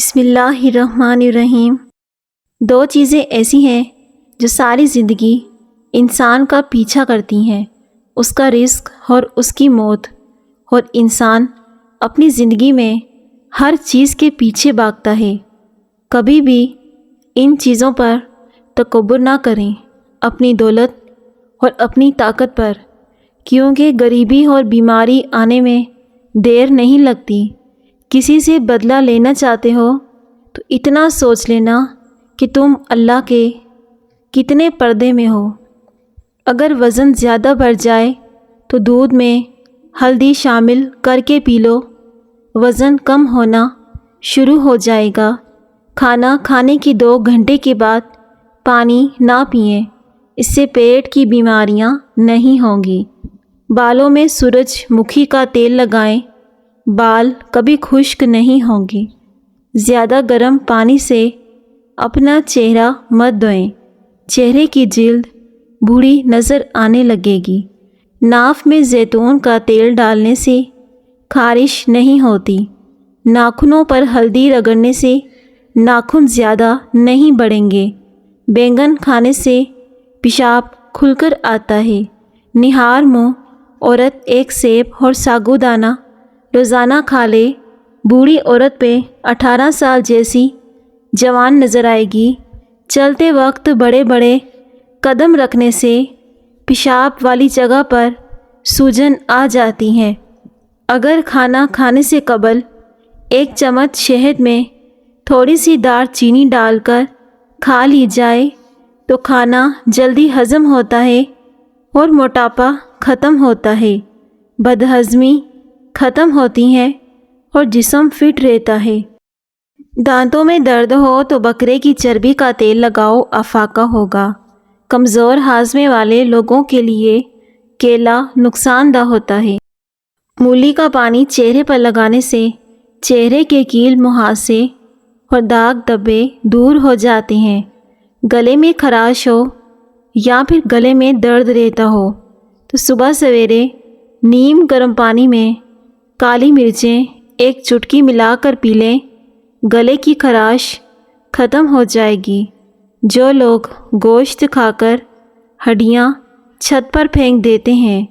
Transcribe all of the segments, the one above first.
بسم اللہ الرحمن الرحیم۔ دو چیزیں ایسی ہیں جو ساری زندگی انسان کا پیچھا کرتی ہیں، اس کا رزق اور اس کی موت۔ اور انسان اپنی زندگی میں ہر چیز کے پیچھے بھاگتا ہے۔ کبھی بھی ان چیزوں پر تکبر نہ کریں، اپنی دولت اور اپنی طاقت پر، کیونکہ غریبی اور بیماری آنے میں دیر نہیں لگتی۔ کسی سے بدلہ لینا چاہتے ہو تو اتنا سوچ لینا کہ تم اللہ کے کتنے پردے میں ہو۔ اگر وزن زیادہ بڑھ جائے تو دودھ میں ہلدی شامل کر کے پی لو، وزن کم ہونا شروع ہو جائے گا۔ کھانا کھانے کی 2 گھنٹے کے بعد پانی نہ پئیں، اس سے پیٹ کی بیماریاں نہیں ہوں گی۔ بالوں میں سورج مکھی کا تیل لگائیں، بال کبھی خشک نہیں ہوں گے۔ زیادہ گرم پانی سے اپنا چہرہ مت دھوئیں، چہرے کی جلد بوڑھی نظر آنے لگے گی۔ ناف میں زیتون کا تیل ڈالنے سے خارش نہیں ہوتی۔ ناخنوں پر ہلدی رگڑنے سے ناخن زیادہ نہیں بڑھیں گے۔ بینگن کھانے سے پیشاب کھل کر آتا ہے۔ نہار منہ عورت 1 سیب اور ساگودانہ روزانہ کھا لے، بوڑھی عورت پہ 18 سال جیسی جوان نظر آئے گی۔ چلتے وقت بڑے بڑے قدم رکھنے سے پیشاب والی جگہ پر سوجن آ جاتی ہے۔ اگر کھانا کھانے سے قبل 1 چمچ شہد میں تھوڑی سی دار چینی ڈال کر کھا لی جائے تو کھانا جلدی ہضم ہوتا ہے اور موٹاپا ختم ہوتا ہے، بدہضمی ختم ہوتی ہے اور جسم فٹ رہتا ہے۔ دانتوں میں درد ہو تو بکرے کی چربی کا تیل لگاؤ، افاقہ ہوگا۔ کمزور ہاضمے والے لوگوں کے لیے کیلا نقصان دہ ہوتا ہے۔ مولی کا پانی چہرے پر لگانے سے چہرے کے کیل مہاسے اور داغ دھبے دور ہو جاتے ہیں۔ گلے میں خراش ہو یا پھر گلے میں درد رہتا ہو تو صبح سویرے نیم گرم پانی میں کالی مرچیں 1 چٹکی ملا کر پی لیں، گلے کی خراش ختم ہو جائے گی۔ جو لوگ گوشت کھا کر ہڈیاں چھت پر پھینک دیتے ہیں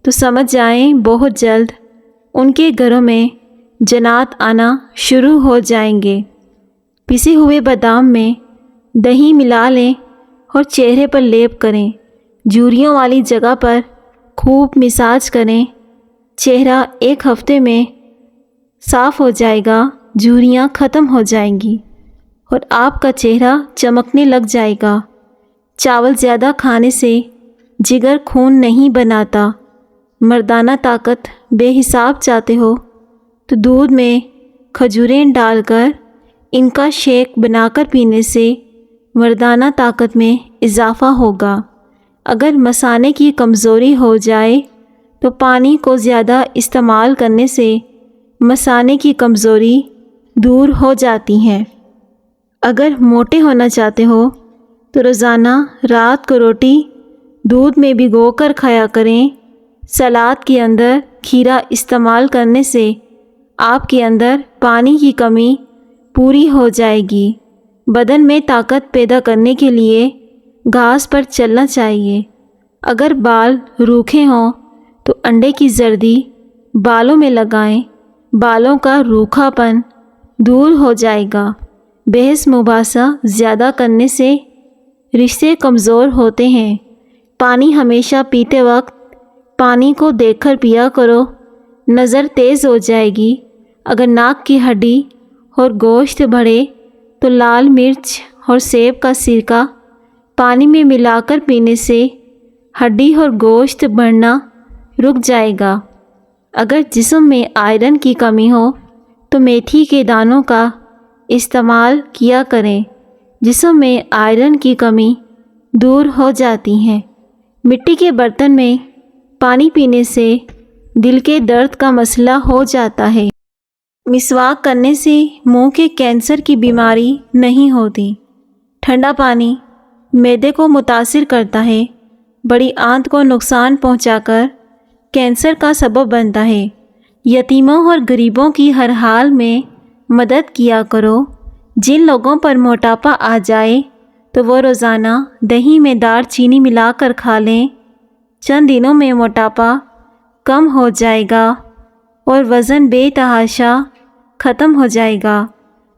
تو سمجھ جائیں بہت جلد ان کے گھروں میں جنات آنا شروع ہو جائیں گے۔ پسے ہوئے بادام میں دہی ملا لیں اور چہرے پر لیپ کریں، جھریوں والی جگہ پر خوب مساج کریں، چہرہ 1 ہفتے میں صاف ہو جائے گا، جھریاں ختم ہو جائیں گی اور آپ کا چہرہ چمکنے لگ جائے گا۔ چاول زیادہ کھانے سے جگر خون نہیں بناتا۔ مردانہ طاقت بے حساب چاہتے ہو تو دودھ میں کھجوریں ڈال کر ان کا شیک بنا کر پینے سے مردانہ طاقت میں اضافہ ہوگا۔ اگر مثانے کی کمزوری ہو جائے تو پانی کو زیادہ استعمال کرنے سے مثانے کی کمزوری دور ہو جاتی ہے۔ اگر موٹے ہونا چاہتے ہو تو روزانہ رات کو روٹی دودھ میں بھگو کر کھایا کریں۔ سلاد کے اندر کھیرا استعمال کرنے سے آپ کے اندر پانی کی کمی پوری ہو جائے گی۔ بدن میں طاقت پیدا کرنے کے لیے گھاس پر چلنا چاہیے۔ اگر بال روکھے ہوں تو انڈے کی زردی بالوں میں لگائیں، بالوں کا روکھا پن دور ہو جائے گا۔ بحث مباحثہ زیادہ کرنے سے رشتے کمزور ہوتے ہیں۔ پانی ہمیشہ پیتے وقت پانی کو دیکھ کر پیا کرو، نظر تیز ہو جائے گی۔ اگر ناک کی ہڈی اور گوشت بڑھے تو لال مرچ اور سیب کا سرکہ پانی میں ملا کر پینے سے ہڈی اور گوشت بڑھنا رک جائے گا۔ اگر جسم میں آئرن کی کمی ہو تو میتھی کے دانوں کا استعمال کیا کریں، جسم میں آئرن کی کمی دور ہو جاتی ہے۔ مٹی کے برتن میں پانی پینے سے دل کے درد کا مسئلہ ہو جاتا ہے۔ مسواک کرنے سے منہ کے کینسر کی بیماری نہیں ہوتی۔ ٹھنڈا پانی معدے کو متاثر کرتا ہے، بڑی آنت کو نقصان پہنچا کر کینسر کا سبب بنتا ہے۔ یتیموں اور غریبوں کی ہر حال میں مدد کیا کرو۔ جن لوگوں پر موٹاپا آ جائے تو وہ روزانہ دہی میں دار چینی ملا کر کھا لیں۔ چند دنوں میں موٹاپا کم ہو جائے گا اور وزن بے تحاشا ختم ہو جائے گا۔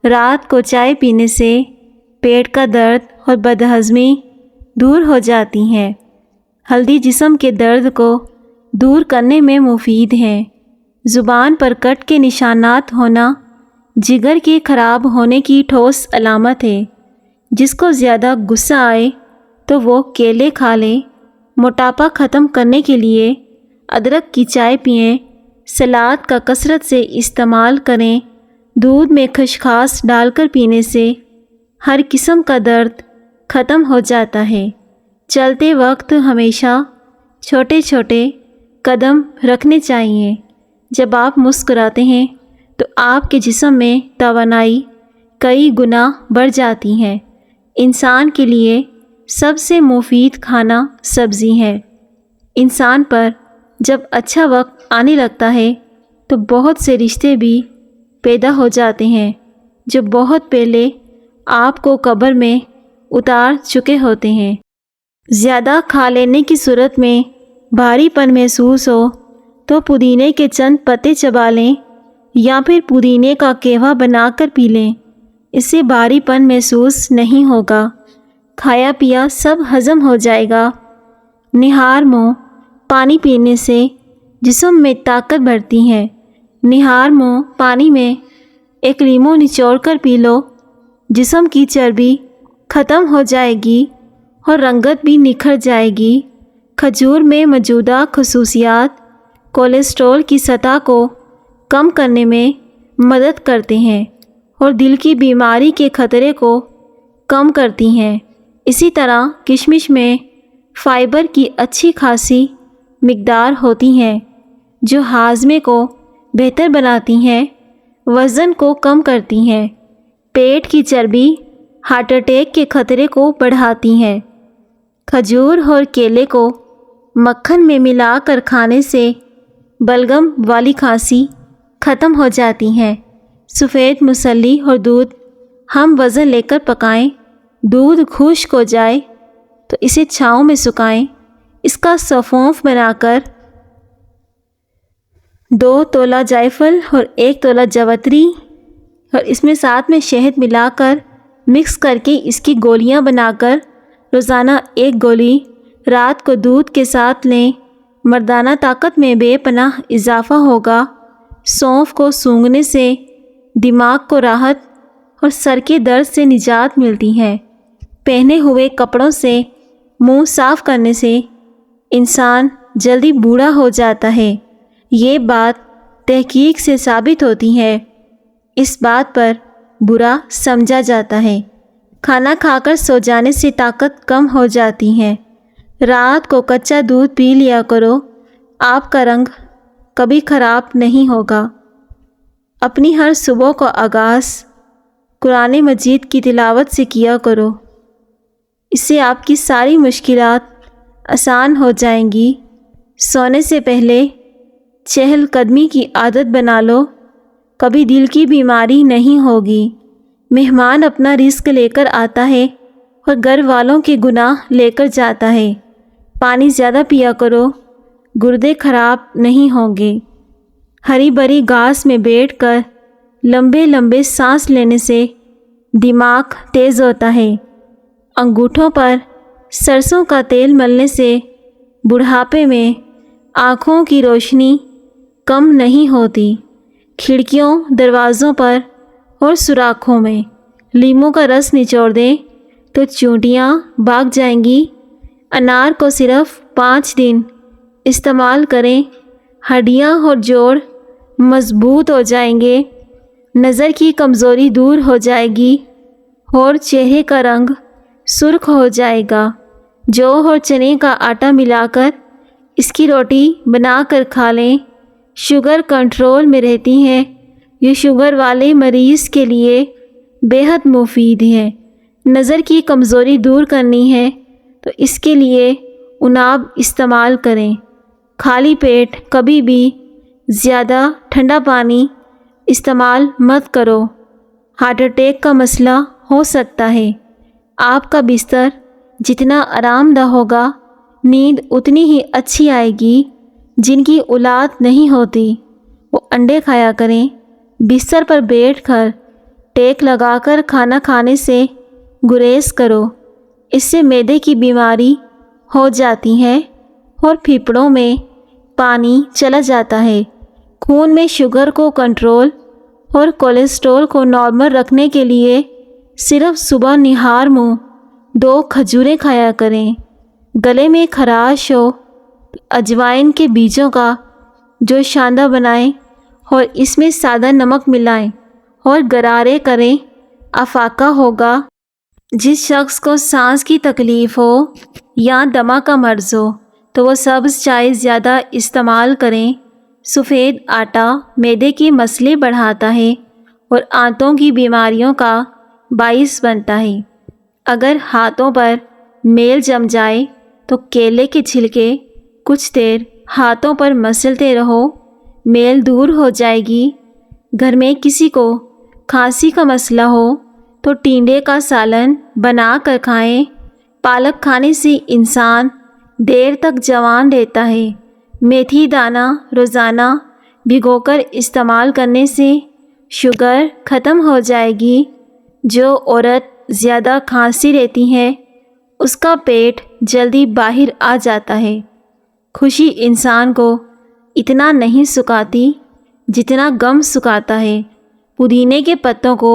رات کو چائے پینے سے پیٹ کا درد اور بدہضمی دور ہو جاتی ہے۔ ہلدی جسم کے درد کو دور کرنے میں مفید ہے۔ زبان پر کٹ کے نشانات ہونا جگر کے خراب ہونے کی ٹھوس علامت ہے۔ جس کو زیادہ غصہ آئے تو وہ کیلے کھا لے۔ موٹاپا ختم کرنے کے لیے ادرک کی چائے پئیں، سلاد کا کثرت سے استعمال کریں۔ دودھ میں خسخاس ڈال کر پینے سے ہر قسم کا درد ختم ہو جاتا ہے۔ چلتے وقت ہمیشہ چھوٹے چھوٹے قدم رکھنے چاہیے۔ جب آپ مسکراتے ہیں تو آپ کے جسم میں توانائی کئی گنا بڑھ جاتی ہے۔ انسان کے لیے سب سے مفید کھانا سبزی ہے۔ انسان پر جب اچھا وقت آنے لگتا ہے تو بہت سے رشتے بھی پیدا ہو جاتے ہیں جو بہت پہلے آپ کو قبر میں اتار چکے ہوتے ہیں۔ زیادہ کھا لینے کی صورت میں بھاری پن محسوس ہو تو پودینے کے چند پتے چبا لیں یا پھر پودینے کا قہوہ بنا کر پی لیں۔ اس سے بھاری پن محسوس نہیں ہوگا۔ کھایا پیا سب ہضم ہو جائے گا۔ نہار منہ پانی پینے سے جسم میں طاقت بڑھتی ہے۔ نہار منہ پانی میں ایک لیموں نچوڑ کر پی لو۔ جسم کی چربی ختم ہو جائے گی اور رنگت بھی نکھر جائے گی۔ کھجور میں موجودہ خصوصیات کولیسٹرول کی سطح کو کم کرنے میں مدد کرتے ہیں اور دل کی بیماری کے خطرے کو کم کرتی ہیں۔ اسی طرح کشمش میں فائبر کی اچھی خاصی مقدار ہوتی ہے جو ہاضمے کو بہتر بناتی ہیں، وزن کو کم کرتی ہیں، پیٹ کی چربی ہارٹ اٹیک کے خطرے کو بڑھاتی ہیں۔ کھجور اور کیلے کو مکھن میں ملا کر کھانے سے بلغم والی کھانسی ختم ہو جاتی ہے۔ سفید موسلی اور دودھ ہم وزن لے کر پکائیں۔ دودھ خشک ہو جائے تو اسے چھاؤں میں سکھائیں۔ اس کا سونف بنا کر 2 تولہ جائفل اور 1 تولہ جوتری اور اس میں ساتھ میں شہد ملا کر مکس کر کے اس کی گولیاں بنا کر روزانہ 1 گولی رات کو دودھ کے ساتھ لیں۔ مردانہ طاقت میں بے پناہ اضافہ ہوگا۔ سونف کو سونگھنے سے دماغ کو راحت اور سر کے درد سے نجات ملتی ہے۔ پہنے ہوئے کپڑوں سے منہ صاف کرنے سے انسان جلدی بوڑھا ہو جاتا ہے۔ یہ بات تحقیق سے ثابت ہوتی ہے۔ اس بات پر برا سمجھا جاتا ہے۔ کھانا کھا کر سو جانے سے طاقت کم ہو جاتی ہے۔ رات کو کچا دودھ پی لیا کرو، آپ کا رنگ کبھی خراب نہیں ہوگا۔ اپنی ہر صبح کا آغاز قرآن مجید کی تلاوت سے کیا کرو، اس سے آپ کی ساری مشکلات آسان ہو جائیں گی۔ سونے سے پہلے چہل قدمی کی عادت بنا لو، کبھی دل کی بیماری نہیں ہوگی۔ مہمان اپنا رزق لے کر آتا ہے اور گھر والوں کے گناہ لے کر جاتا ہے۔ پانی زیادہ پیا کرو، گردے خراب نہیں ہوں گے۔ ہری بھری گھاس میں بیٹھ کر لمبے لمبے سانس لینے سے دماغ تیز ہوتا ہے۔ انگوٹھوں پر سرسوں کا تیل ملنے سے بڑھاپے میں آنکھوں کی روشنی کم نہیں ہوتی۔ کھڑکیوں، دروازوں پر اور سوراخوں میں لیموں کا رس نچوڑ دیں تو چیونٹیاں بھاگ جائیں گی۔ انار کو صرف 5 دن استعمال کریں، ہڈیاں اور جوڑ مضبوط ہو جائیں گے، نظر کی کمزوری دور ہو جائے گی اور چہرے کا رنگ سرخ ہو جائے گا۔ جو اور چنے کا آٹا ملا کر اس کی روٹی بنا کر کھا لیں۔ شوگر کنٹرول میں رہتی ہے۔ یہ شوگر والے مریض کے لیے بے حد مفید ہے۔ نظر کی کمزوری دور کرنی ہے تو اس کے لیے عناب استعمال کریں۔ خالی پیٹ کبھی بھی زیادہ ٹھنڈا پانی استعمال مت کرو۔ ہارٹ اٹیک کا مسئلہ ہو سکتا ہے۔ آپ کا بستر جتنا آرام دہ ہوگا، نیند اتنی ہی اچھی آئے گی۔ جن کی اولاد نہیں ہوتی وہ انڈے کھایا کریں۔ بستر پر بیٹھ کر ٹیک لگا کر کھانا کھانے سے گریز کرو، اس سے معدے کی بیماری ہو جاتی ہے اور پھیپھڑوں میں پانی چلا جاتا ہے۔ خون میں شوگر کو کنٹرول اور کولیسٹرول کو نارمل رکھنے کے لیے صرف صبح نہار منہ 2 کھجوریں کھایا کریں۔ گلے میں خراش ہو تو اجوائن کے بیجوں کا جو شاندہ بنائیں اور اس میں سادہ نمک ملائیں اور غرارے کریں، افاقہ ہوگا۔ جس شخص کو سانس کی تکلیف ہو یا دمہ کا مرض ہو تو وہ سبز چائے زیادہ استعمال کریں۔ سفید آٹا معدے کے مسئلے بڑھاتا ہے اور آنتوں کی بیماریوں کا باعث بنتا ہے۔ اگر ہاتھوں پر میل جم جائے تو کیلے کے چھلکے کچھ دیر ہاتھوں پر مسلتے رہو، میل دور ہو جائے گی۔ گھر میں کسی کو کھانسی کا مسئلہ ہو تو ٹینڈے کا سالن بنا کر کھائیں۔ پالک کھانے سے انسان دیر تک جوان رہتا ہے۔ میتھی دانہ روزانہ بھگو کر استعمال کرنے سے شوگر ختم ہو جائے گی۔ جو عورت زیادہ کھانسی رہتی ہے اس کا پیٹ جلدی باہر آ جاتا ہے۔ خوشی انسان کو اتنا نہیں سکاتی جتنا غم سکاتا ہے۔ پودینے کے پتوں کو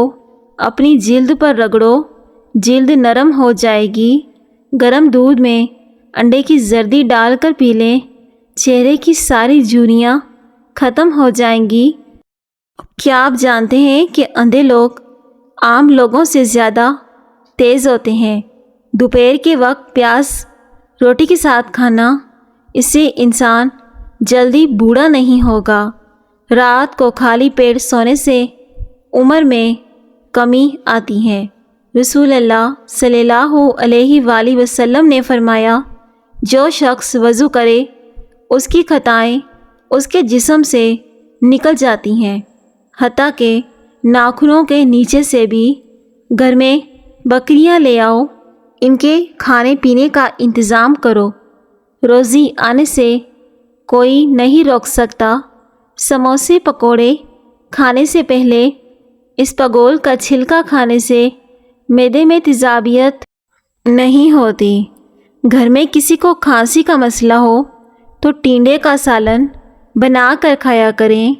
اپنی جلد پر رگڑو، جلد نرم ہو جائے گی۔ گرم دودھ میں انڈے کی زردی ڈال کر پی لیں، چہرے کی ساری جھریاں ختم ہو جائیں گی۔ کیا آپ جانتے ہیں کہ اندھے لوگ عام لوگوں سے زیادہ تیز ہوتے ہیں؟ دوپہر کے وقت پیاز روٹی کے ساتھ کھانا، اس سے انسان جلدی بوڑھا نہیں ہوگا۔ رات کو خالی پیٹ سونے سے عمر میں کمی آتی ہے۔ رسول اللہ صلی اللہ علیہ وآلہ وسلم نے فرمایا، جو شخص وضو کرے اس کی خطائیں اس کے جسم سے نکل جاتی ہیں، حتیٰ کہ ناخنوں کے نیچے سے بھی۔ گھر میں بکریاں لے آؤ، ان کے کھانے پینے کا انتظام کرو، روزی آنے سے کوئی نہیں روک سکتا۔ سموسے پکوڑے کھانے سے پہلے اسپاگول کا چھلکا کھانے سے معدے میں تیزابیت نہیں ہوتی۔ گھر میں کسی کو کھانسی کا مسئلہ ہو تو ٹینڈے کا سالن بنا کر کھایا کریں۔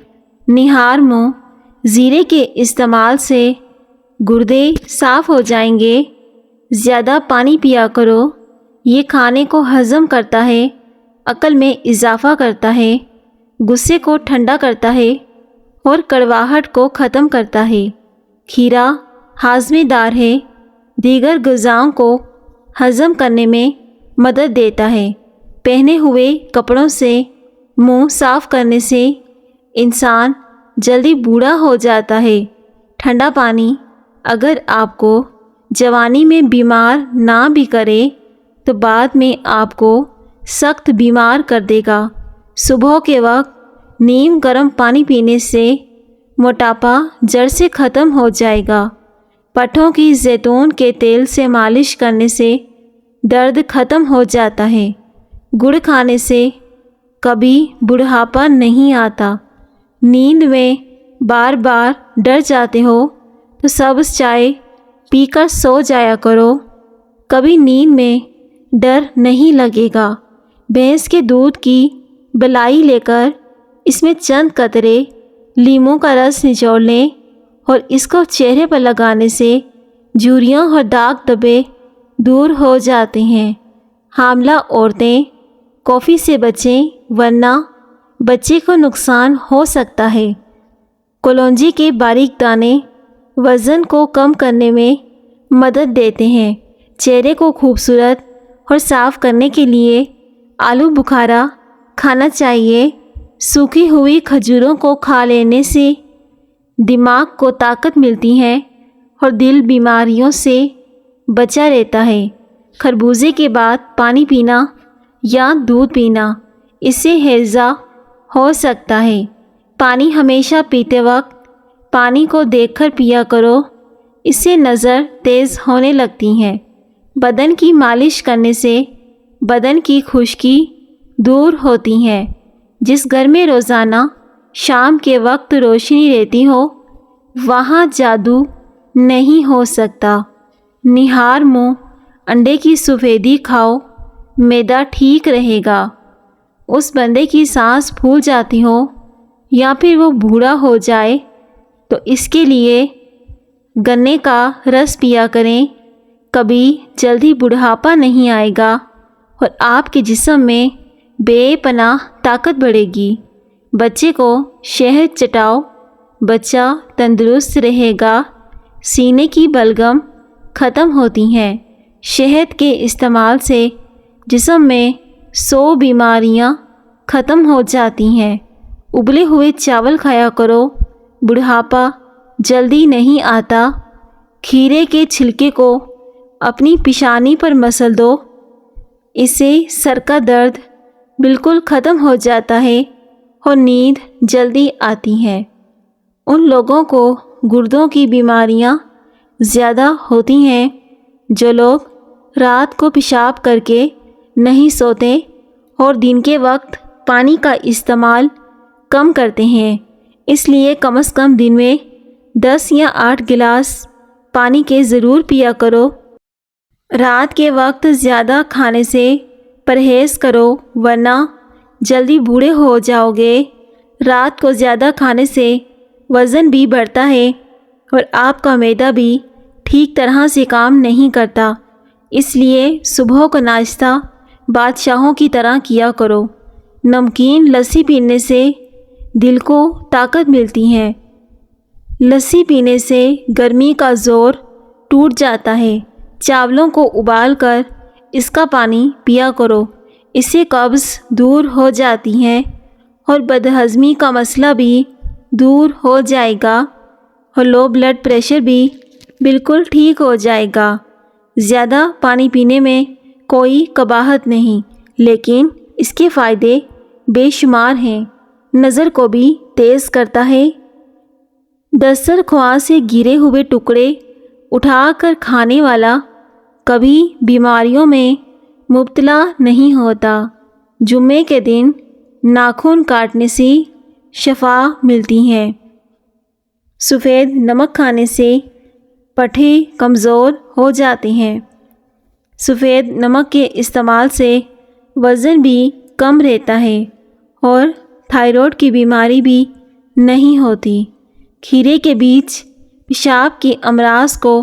نہار منہ زیرے کے استعمال سے گردے صاف ہو جائیں گے۔ زیادہ پانی پیا کرو، یہ کھانے کو ہضم کرتا ہے، عقل میں اضافہ کرتا ہے، غصے کو ٹھنڈا کرتا ہے اور کڑواہٹ کو ختم کرتا ہے۔ کھیرا ہاضمے دار ہے، دیگر غذاؤں کو ہضم کرنے میں مدد دیتا ہے۔ پہنے ہوئے کپڑوں سے منہ صاف کرنے سے انسان جلدی بوڑھا ہو جاتا ہے۔ ٹھنڈا پانی اگر آپ کو جوانی میں بیمار نہ بھی کرے تو بعد میں آپ کو سخت بیمار کر دے گا۔ صبح کے وقت نیم گرم پانی پینے سے موٹاپا جڑ سے ختم ہو جائے گا۔ پٹھوں کی زیتون کے تیل سے مالش کرنے سے درد ختم ہو جاتا ہے۔ گڑ کھانے سے کبھی بڑھاپا نہیں آتا۔ نیند میں بار بار ڈر جاتے ہو تو سبز چائے پی کر سو جایا کرو، کبھی نیند میں ڈر نہیں لگے گا۔ بھینس کے دودھ کی بلائی لے کر اس میں چند قطرے لیموں کا رس نچوڑ لیں اور اس کو چہرے پر لگانے سے جھریاں اور داغ دھبے دور ہو جاتے ہیں۔ حاملہ عورتیں کافی سے بچیں ورنہ بچے کو نقصان ہو سکتا ہے۔ کلونجی کے باریک دانے وزن کو کم کرنے میں مدد دیتے ہیں۔ چہرے کو خوبصورت اور صاف کرنے کے لیے آلو بخارا کھانا چاہیے۔ سوکھی ہوئی کھجوروں کو کھا لینے سے دماغ کو طاقت ملتی ہے اور دل بیماریوں سے بچا رہتا ہے۔ خربوزے کے بعد پانی پینا یا دودھ پینا، اس سے ہیضہ ہو سکتا ہے۔ پانی ہمیشہ پیتے وقت پانی کو دیکھ کر پیا کرو، اس سے نظر تیز ہونے لگتی ہے۔ بدن کی مالش کرنے سے بدن کی خشکی دور ہوتی ہے۔ جس گھر میں روزانہ شام کے وقت روشنی رہتی ہو وہاں جادو نہیں ہو سکتا۔ نہار منہ انڈے کی سفیدی کھاؤ، معدہ ٹھیک رہے گا۔ اس بندے کی سانس پھول جاتی ہو یا پھر وہ بوڑھا ہو جائے تو اس کے لیے گنے کا رس پیا کریں۔ کبھی جلدی بڑھاپا نہیں آئے گا اور آپ کے جسم میں بے پناہ طاقت بڑھے گی۔ بچے کو شہد چٹاؤ، بچہ تندرست رہے گا۔ سینے کی بلغم ختم ہوتی ہیں۔ شہد کے استعمال سے جسم میں 100 بیماریاں ختم ہو جاتی ہیں۔ ابلے ہوئے چاول کھایا کرو، بڑھاپا جلدی نہیں آتا۔ کھیرے کے چھلکے کو اپنی پیشانی پر مسل دو، اس سے سر کا درد بالکل ختم ہو جاتا ہے اور نیند جلدی آتی ہے۔ ان لوگوں کو گردوں کی بیماریاں زیادہ ہوتی ہیں جو لوگ رات کو پیشاب کر کے نہیں سوتے اور دن کے وقت پانی کا استعمال کم کرتے ہیں۔ اس لیے کم از کم دن میں 10 یا 8 گلاس پانی کے ضرور پیا کرو۔ رات کے وقت زیادہ کھانے سے پرہیز کرو ورنہ جلدی بوڑھے ہو جاؤ گے۔ رات کو زیادہ کھانے سے وزن بھی بڑھتا ہے اور آپ کا معدہ بھی ٹھیک طرح سے کام نہیں کرتا۔ اس لیے صبح کا ناشتہ بادشاہوں کی طرح کیا کرو۔ نمکین لسی پینے سے دل کو طاقت ملتی ہے۔ لسی پینے سے گرمی کا زور ٹوٹ جاتا ہے۔ چاولوں کو ابال کر اس کا پانی پیا کرو، اس سے قبض دور ہو جاتی ہے اور بدہضمی کا مسئلہ بھی دور ہو جائے گا اور لو بلڈ پریشر بھی بالکل ٹھیک ہو جائے گا۔ زیادہ پانی پینے میں کوئی قباحت نہیں، لیکن اس کے فائدے بے شمار ہیں۔ نظر کو بھی تیز کرتا ہے۔ دسترخوان سے گرے ہوئے ٹکڑے اٹھا کر کھانے والا کبھی بیماریوں میں مبتلا نہیں ہوتا۔ جمعے کے دن ناخن کاٹنے سے شفا ملتی ہے۔ سفید نمک کھانے سے پٹھے کمزور ہو جاتے ہیں۔ سفید نمک کے استعمال سے وزن بھی کم رہتا ہے اور تھائرائیڈ کی بیماری بھی نہیں ہوتی۔ کھیرے کے بیج پیشاب کے امراض کو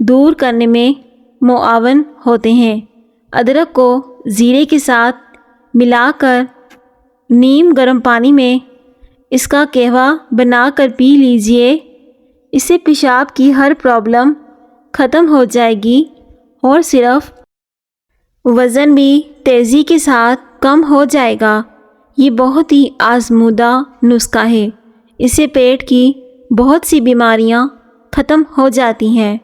دور کرنے میں معاون ہوتے ہیں۔ ادرک کو زیرے کے ساتھ ملا کر نیم گرم پانی میں اس کا قہوہ بنا کر پی لیجئے۔ اس سے پیشاب کی ہر پرابلم ختم ہو جائے گی اور صرف وزن بھی تیزی کے ساتھ کم ہو جائے گا۔ یہ بہت ہی آزمودہ نسخہ ہے۔ اس سے پیٹ کی بہت سی بیماریاں ختم ہو جاتی ہیں۔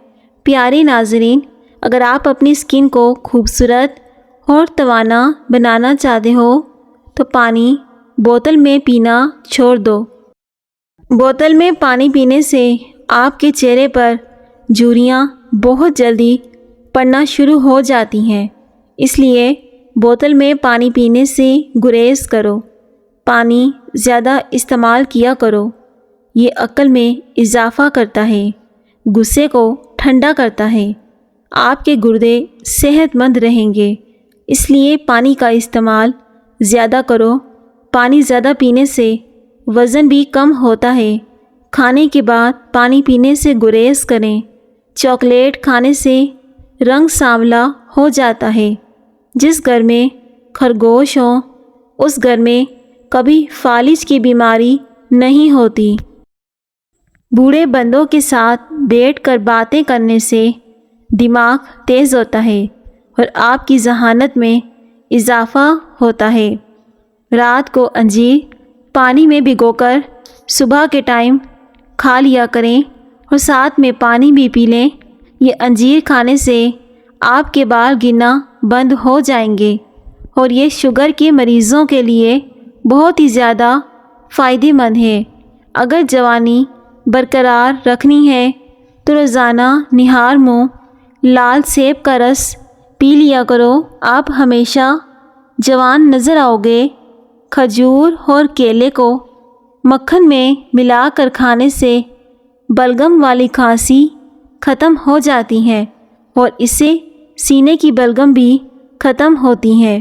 پیارے ناظرین، اگر آپ اپنی سکن کو خوبصورت اور توانا بنانا چاہتے ہو تو پانی بوتل میں پینا چھوڑ دو۔ بوتل میں پانی پینے سے آپ کے چہرے پر جھریاں بہت جلدی پڑنا شروع ہو جاتی ہیں، اس لیے بوتل میں پانی پینے سے گریز کرو۔ پانی زیادہ استعمال کیا کرو، یہ عقل میں اضافہ کرتا ہے، غصے کو ٹھنڈا کرتا ہے، آپ کے گردے صحت مند رہیں گے۔ اس لیے پانی کا استعمال زیادہ کرو۔ پانی زیادہ پینے سے وزن بھی کم ہوتا ہے۔ کھانے کے بعد پانی پینے سے گریز کریں۔ چاکلیٹ کھانے سے رنگ سانولا ہو جاتا ہے۔ جس گھر میں خرگوش ہوں اس گھر میں کبھی فالج کی بیماری نہیں ہوتی۔ بوڑھے بندوں کے ساتھ بیٹھ کر باتیں کرنے سے دماغ تیز ہوتا ہے اور آپ کی ذہانت میں اضافہ ہوتا ہے۔ رات کو انجیر پانی میں بھگو کر صبح کے ٹائم کھا لیا کریں اور ساتھ میں پانی بھی پی لیں۔ یہ انجیر کھانے سے آپ کے بال گرنا بند ہو جائیں گے اور یہ شوگر کے مریضوں کے لیے بہت ہی زیادہ فائدہ مند ہے۔ اگر جوانی برقرار رکھنی ہے تو روزانہ نہار منہ لال سیب کا رس پی لیا کرو، آپ ہمیشہ جوان نظر آؤ گے۔ کھجور اور کیلے کو مکھن میں ملا کر کھانے سے بلغم والی کھانسی ختم ہو جاتی ہے اور اس سے سینے کی بلغم بھی ختم ہوتی ہے۔